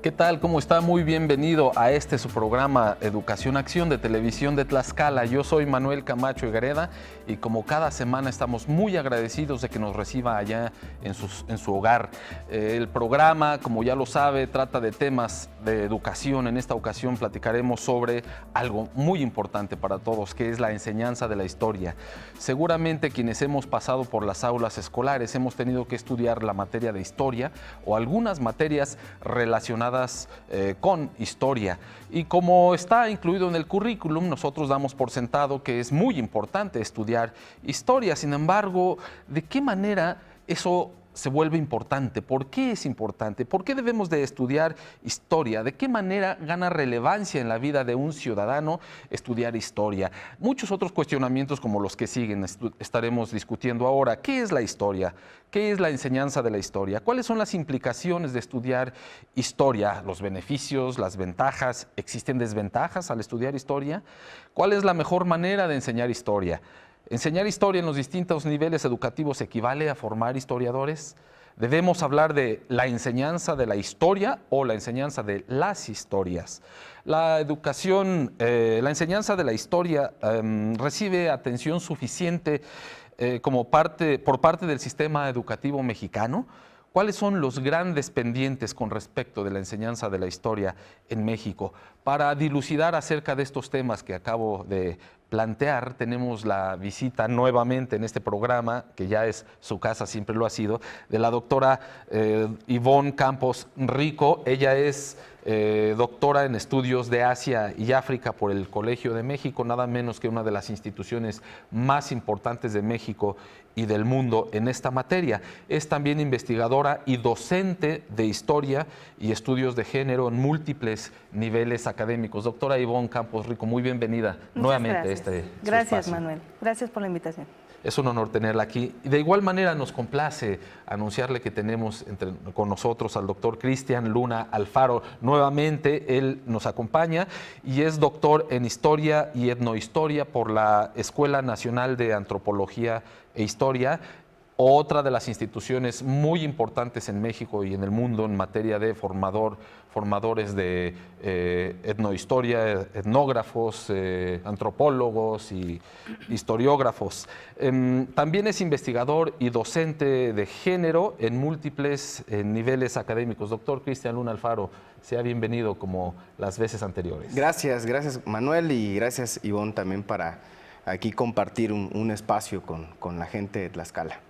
¿Qué tal? ¿Cómo está? Muy bienvenido a su programa Educación Acción de Televisión de Tlaxcala. Yo soy Manuel Camacho Higareda y como cada semana estamos muy agradecidos de que nos reciba allá en su hogar. El programa, como ya lo sabe, trata de temas de educación. En esta ocasión platicaremos sobre algo muy importante para todos, que es la enseñanza de la historia. Seguramente quienes hemos pasado por las aulas escolares hemos tenido que estudiar la materia de historia o algunas materias relacionadas con historia. Y como está incluido en el currículum, nosotros damos por sentado que es muy importante estudiar historia. Sin embargo, ¿de qué manera eso se vuelve importante? ¿Por qué es importante? ¿Por qué debemos de estudiar historia? ¿De qué manera gana relevancia en la vida de un ciudadano estudiar historia? Muchos otros cuestionamientos como los que siguen estaremos discutiendo ahora. ¿Qué es la historia? ¿Qué es la enseñanza de la historia? ¿Cuáles son las implicaciones de estudiar historia? ¿Los beneficios, las ventajas? ¿Existen desventajas al estudiar historia? ¿Cuál es la mejor manera de enseñar historia? ¿Enseñar historia en los distintos niveles educativos equivale a formar historiadores? ¿Debemos hablar de la enseñanza de la historia o la enseñanza de las historias? La educación, la enseñanza de la historia recibe atención suficiente por parte del sistema educativo mexicano. ¿Cuáles son los grandes pendientes con respecto de la enseñanza de la historia en México? Para dilucidar acerca de estos temas que acabo de plantear, tenemos la visita nuevamente en este programa, que ya es su casa, siempre lo ha sido, de la doctora Ivonne Campos Rico. Ella es doctora en estudios de Asia y África por el Colegio de México, nada menos que una de las instituciones más importantes de México y del mundo en esta materia. Es también investigadora y docente de historia y estudios de género en múltiples niveles académicos. Doctora Ivonne Campos Rico, muy bienvenida nuevamente a este Gracias, espacio. Manuel. Gracias por la invitación. Es un honor tenerla aquí. De igual manera nos complace anunciarle que tenemos con nosotros al doctor Cristian Luna Alfaro. Nuevamente él nos acompaña y es doctor en Historia y Etnohistoria por la Escuela Nacional de Antropología e Historia, otra de las instituciones muy importantes en México y en el mundo en materia de formadores de etnohistoria, etnógrafos, antropólogos y historiógrafos. También es investigador y docente de género en múltiples niveles académicos. Doctor Cristian Luna Alfaro, sea bienvenido como las veces anteriores. Gracias Manuel, y gracias Ivonne también para aquí compartir un espacio con la gente de Tlaxcala.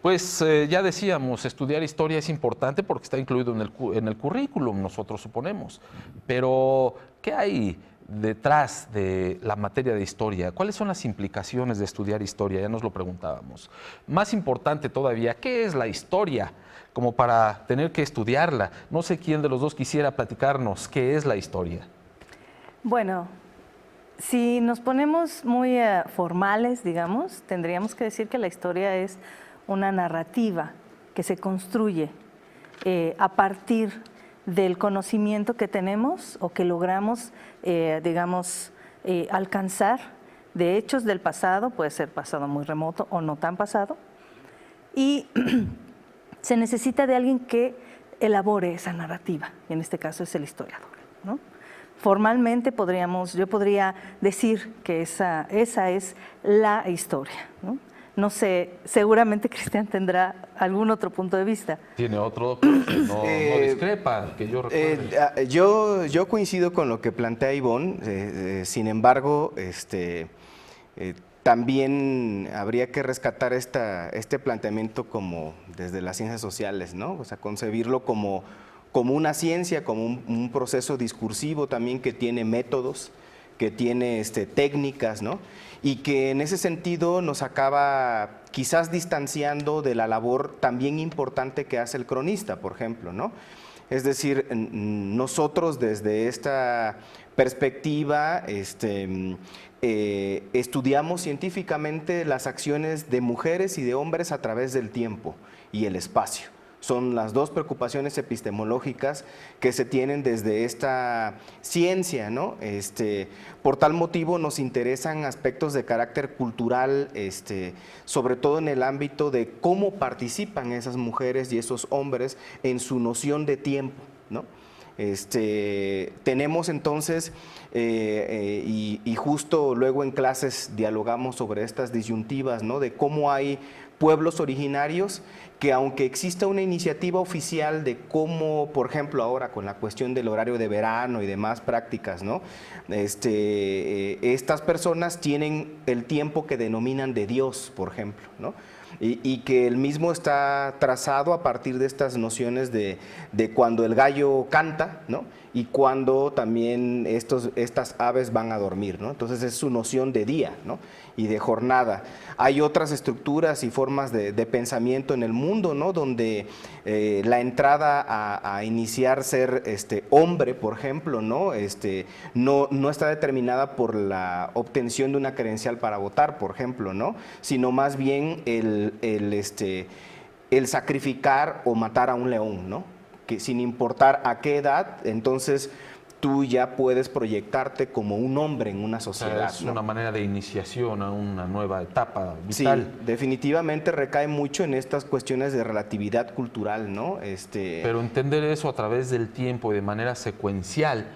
Pues ya decíamos, estudiar historia es importante porque está incluido en el currículum, nosotros suponemos. Pero, ¿qué hay detrás de la materia de historia? ¿Cuáles son las implicaciones de estudiar historia? Ya nos lo preguntábamos. Más importante todavía, ¿qué es la historia? Como para tener que estudiarla. No sé quién de los dos quisiera platicarnos qué es la historia. Bueno, si nos ponemos muy formales, digamos, tendríamos que decir que la historia es una narrativa que se construye a partir del conocimiento que tenemos o que logramos, alcanzar de hechos del pasado, puede ser pasado muy remoto o no tan pasado, y se necesita de alguien que elabore esa narrativa, y en este caso es el historiador, ¿no? Formalmente yo podría decir que esa es la historia, ¿no? No sé, seguramente Cristian tendrá algún otro punto de vista. ¿Tiene otro? No discrepa, que yo recuerde. Yo coincido con lo que plantea Ivonne, sin embargo, también habría que rescatar este planteamiento como desde las ciencias sociales, ¿no? O sea, concebirlo como una ciencia, como un proceso discursivo también que tiene métodos, que tiene técnicas, ¿no? Y que en ese sentido nos acaba quizás distanciando de la labor también importante que hace el cronista, por ejemplo, ¿no? Es decir, nosotros desde esta perspectiva estudiamos científicamente las acciones de mujeres y de hombres a través del tiempo y el espacio. Son las dos preocupaciones epistemológicas que se tienen desde esta ciencia, ¿no? Por tal motivo nos interesan aspectos de carácter cultural, sobre todo en el ámbito de cómo participan esas mujeres y esos hombres en su noción de tiempo, ¿no? Tenemos entonces, y justo luego en clases dialogamos sobre estas disyuntivas, ¿no? De cómo hay pueblos originarios que, aunque exista una iniciativa oficial de cómo, por ejemplo, ahora con la cuestión del horario de verano y demás prácticas, ¿no? Estas personas tienen el tiempo que denominan de Dios, por ejemplo, ¿no? Y que el mismo está trazado a partir de estas nociones de cuando el gallo canta, ¿no? Y cuando también estas aves van a dormir, ¿no? Entonces es su noción de día, ¿no? Y de jornada. Hay otras estructuras y formas de pensamiento en el mundo, ¿no? Donde la entrada a iniciar ser hombre, por ejemplo, ¿no? No está determinada por la obtención de una credencial para votar, por ejemplo, ¿no? Sino más bien el sacrificar o matar a un león, ¿no? Que sin importar a qué edad, entonces tú ya puedes proyectarte como un hombre en una sociedad. Es ¿no? una manera de iniciación a una nueva etapa vital. Sí, definitivamente recae mucho en estas cuestiones de relatividad cultural, ¿no? Pero entender eso a través del tiempo y de manera secuencial.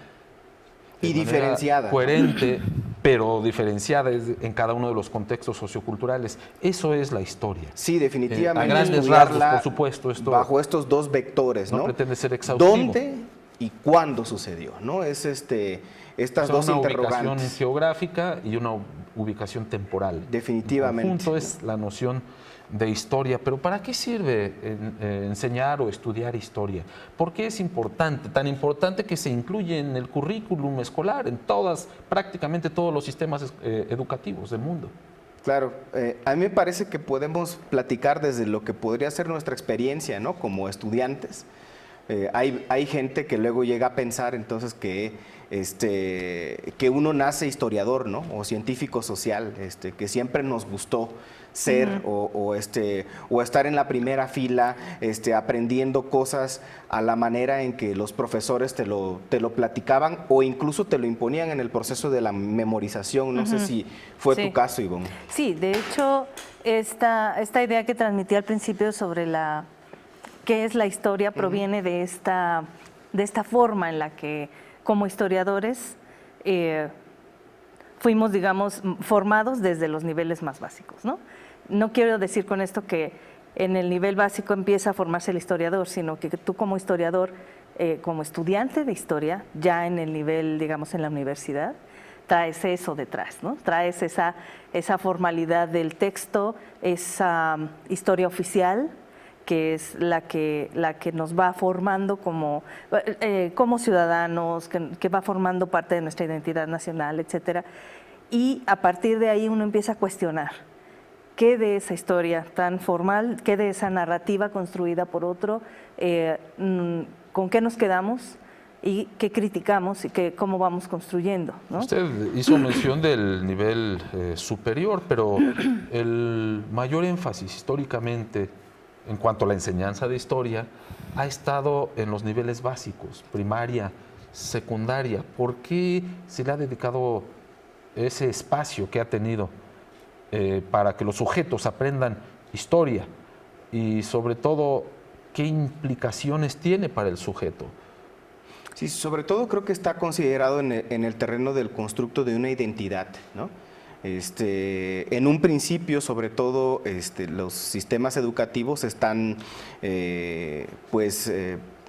Y diferenciada. Coherente, pero diferenciada en cada uno de los contextos socioculturales. Eso es la historia. Sí, definitivamente. A grandes rasgos, por supuesto. Esto bajo estos dos vectores, ¿no? No pretende ser exhaustivo. ¿Dónde y cuándo sucedió? ¿No? Es estas dos interrogantes. Una ubicación geográfica y una ubicación temporal. Definitivamente. El conjunto es la noción de historia, pero ¿para qué sirve enseñar o estudiar historia? ¿Por qué es importante? Tan importante que se incluye en el currículum escolar, en prácticamente todos los sistemas educativos del mundo. Claro, a mí me parece que podemos platicar desde lo que podría ser nuestra experiencia, ¿no? Como estudiantes. Hay gente que luego llega a pensar entonces que uno nace historiador, ¿no? O científico social, que siempre nos gustó ser o estar en la primera fila aprendiendo cosas a la manera en que los profesores te lo platicaban o incluso te lo imponían en el proceso de la memorización. No sé si fue tu caso, Ivonne. Sí, de hecho, esta idea que transmití al principio sobre qué es la historia proviene de esta forma en la que como historiadores fuimos, digamos, formados desde los niveles más básicos, ¿no? No quiero decir con esto que en el nivel básico empieza a formarse el historiador, sino que tú como historiador, como estudiante de historia, ya en el nivel, digamos, en la universidad, traes eso detrás, ¿no? Traes esa formalidad del texto, esa historia oficial, que es la que nos va formando como ciudadanos, que va formando parte de nuestra identidad nacional, etcétera. Y a partir de ahí uno empieza a cuestionar qué de esa historia tan formal, qué de esa narrativa construida por otro, con qué nos quedamos y qué criticamos y cómo vamos construyendo, ¿no? Usted hizo mención del nivel superior, pero el mayor énfasis históricamente en cuanto a la enseñanza de historia ha estado en los niveles básicos, primaria, secundaria. ¿Por qué se le ha dedicado ese espacio que ha tenido para que los sujetos aprendan historia? Y sobre todo, ¿qué implicaciones tiene para el sujeto? Sí, sobre todo creo que está considerado en el terreno del constructo de una identidad, ¿no? En un principio, sobre todo, los sistemas educativos están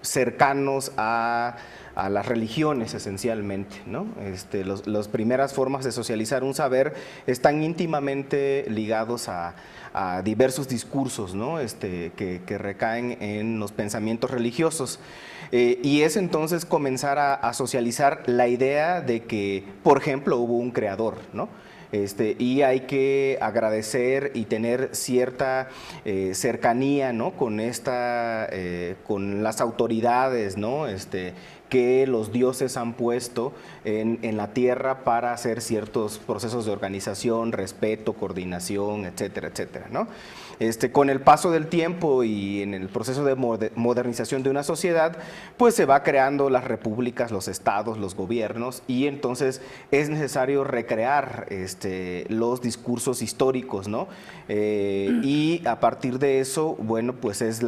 cercanos a las religiones esencialmente, ¿no? Las primeras formas de socializar un saber están íntimamente ligados a diversos discursos, ¿no? Que recaen en los pensamientos religiosos. Y es entonces comenzar a socializar la idea de que, por ejemplo, hubo un creador, ¿no? Y hay que agradecer y tener cierta cercanía, ¿no? con las autoridades, ¿no? Que los dioses han puesto en la tierra para hacer ciertos procesos de organización, respeto, coordinación, etcétera, etcétera, ¿no? Con el paso del tiempo y en el proceso de modernización de una sociedad, pues se va creando las repúblicas, los estados, los gobiernos, y entonces es necesario recrear los discursos históricos, ¿no? Y a partir de eso, bueno, pues es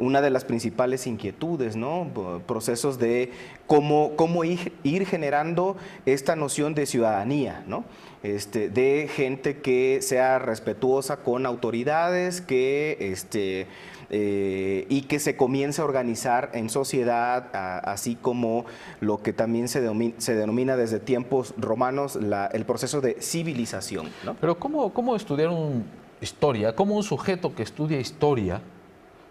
una de las principales inquietudes, ¿no? Procesos de cómo ir generando esta noción de ciudadanía, ¿no? De gente que sea respetuosa con autoridades, y que se comience a organizar en sociedad, así como lo que también se denomina desde tiempos romanos el proceso de civilización, ¿no? Pero ¿cómo estudiar historia? ¿Cómo un sujeto que estudia historia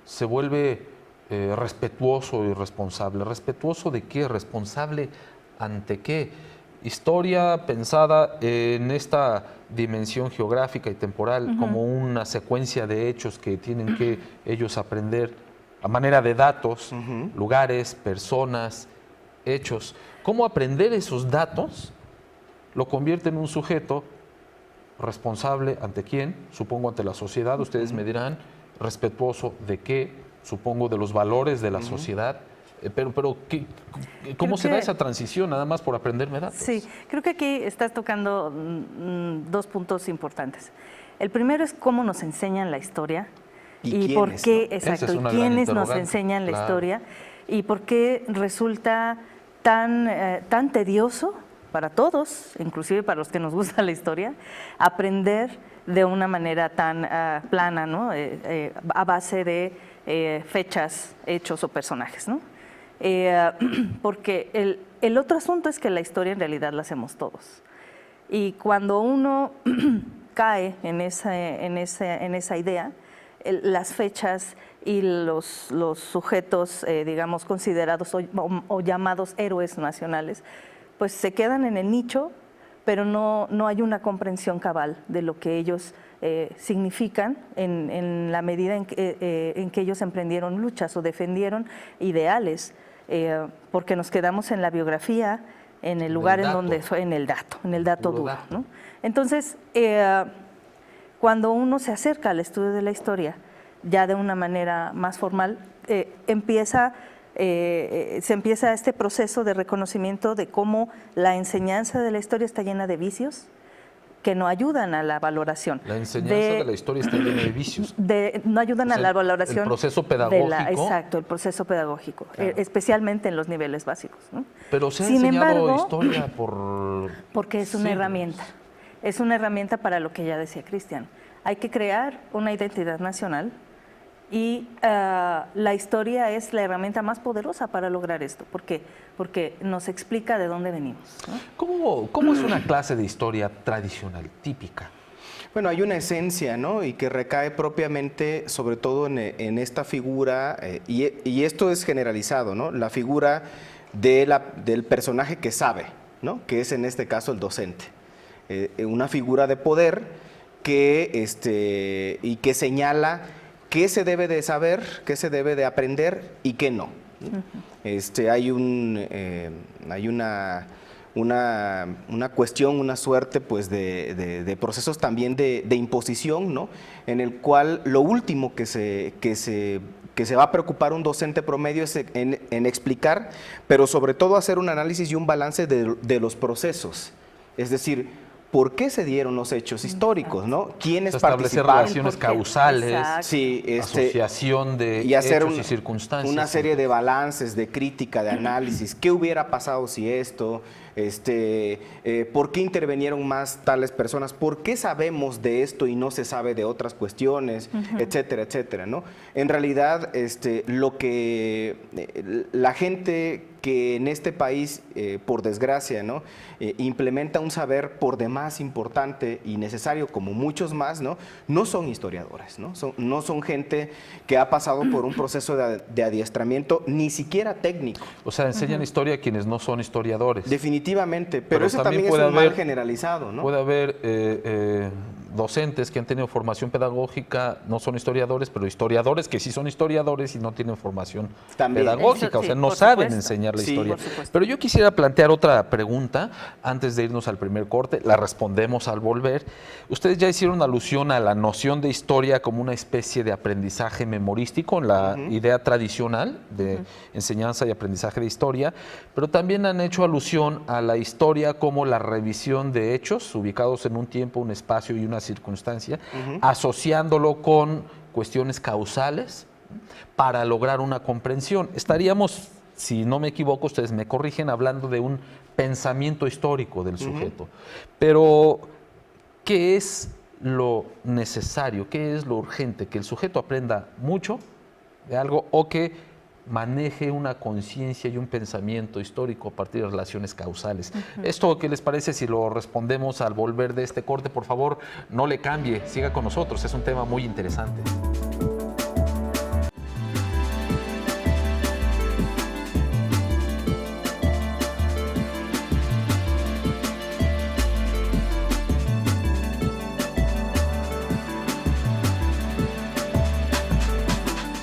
se vuelve respetuoso y responsable? ¿Respetuoso de qué? ¿Responsable ante qué? Historia pensada en esta dimensión geográfica y temporal como una secuencia de hechos que tienen que ellos aprender a manera de datos, lugares, personas, hechos. ¿Cómo aprender esos datos lo convierte en un sujeto responsable ante quién? Supongo ante la sociedad, ustedes me dirán, respetuoso de qué, supongo de los valores de la sociedad. Pero ¿cómo se da esa transición nada más por aprenderme datos? Sí, creo que aquí estás tocando dos puntos importantes. El primero es cómo nos enseñan la historia y por qué, exacto, y quiénes nos enseñan la historia y por qué resulta tan tedioso para todos, inclusive para los que nos gusta la historia, aprender de una manera tan plana, ¿no? A base de fechas, hechos o personajes, ¿no? Porque el otro asunto es que la historia en realidad la hacemos todos. Y cuando uno cae en esa idea, las fechas y los sujetos, digamos, considerados o llamados héroes nacionales, pues se quedan en el nicho, pero no hay una comprensión cabal de lo que ellos significan en la medida en que ellos emprendieron luchas o defendieron ideales. Porque nos quedamos en la biografía, en el lugar en donde fue, en el dato duro, ¿no? Entonces, cuando uno se acerca al estudio de la historia, ya de una manera más formal, se empieza este proceso de reconocimiento de cómo la enseñanza de la historia está llena de vicios que no ayudan a la valoración. La enseñanza de la historia está llena de vicios. No ayudan a la valoración. El proceso pedagógico. Exacto, el proceso pedagógico, claro. Especialmente en los niveles básicos, ¿no? Pero se ha enseñado historia porque es una herramienta. Es una herramienta para lo que ya decía Cristian. Hay que crear una identidad nacional y la historia es la herramienta más poderosa para lograr esto, porque nos explica de dónde venimos, ¿no? ¿Cómo es una clase de historia tradicional, típica? Bueno, hay una esencia, ¿no? Y que recae propiamente, sobre todo en esta figura, y esto es generalizado, ¿no? La figura del personaje que sabe, ¿no? Que es en este caso el docente. Una figura de poder y que señala qué se debe de saber, qué se debe de aprender y qué no. Hay una cuestión, una suerte pues de procesos también de imposición, ¿no? En el cual lo último que se va a preocupar un docente promedio es en explicar, pero sobre todo hacer un análisis y un balance de los procesos. Es decir, ¿por qué se dieron los hechos históricos, ¿no? ¿Quiénes participaron? Establecer relaciones causales, sí, asociación de y hacer hechos y circunstancias. Una serie de balances, de crítica, de análisis. ¿Qué hubiera pasado si esto? ¿Por qué intervinieron más tales personas? ¿Por qué sabemos de esto y no se sabe de otras cuestiones? Etcétera, etcétera, ¿no? En realidad, lo que la gente que en este país, por desgracia, ¿no? Implementa un saber por demás importante y necesario, como muchos más, ¿no? No son historiadores, ¿no? No son gente que ha pasado por un proceso de adiestramiento, ni siquiera técnico. O sea, enseñan historia a quienes no son historiadores. Definitivamente, pero eso también es un mal generalizado, ¿no? Puede haber docentes que han tenido formación pedagógica, no son historiadores, pero historiadores que sí son historiadores y no tienen formación pedagógica, eso, o sea, no saben enseñar la historia. Pero yo quisiera plantear otra pregunta antes de irnos al primer corte, la respondemos al volver. Ustedes ya hicieron alusión a la noción de historia como una especie de aprendizaje memorístico, en la idea tradicional de enseñanza y aprendizaje de historia, pero también han hecho alusión a la historia como la revisión de hechos ubicados en un tiempo, un espacio y una circunstancia, asociándolo con cuestiones causales para lograr una comprensión. Estaríamos, si no me equivoco, ustedes me corrigen, hablando de un pensamiento histórico del sujeto. Pero, ¿qué es lo necesario, qué es lo urgente? ¿Que el sujeto aprenda mucho de algo o que maneje una conciencia y un pensamiento histórico a partir de relaciones causales? ¿Esto qué les parece si lo respondemos al volver de este corte? Por favor, no le cambie, siga con nosotros, es un tema muy interesante.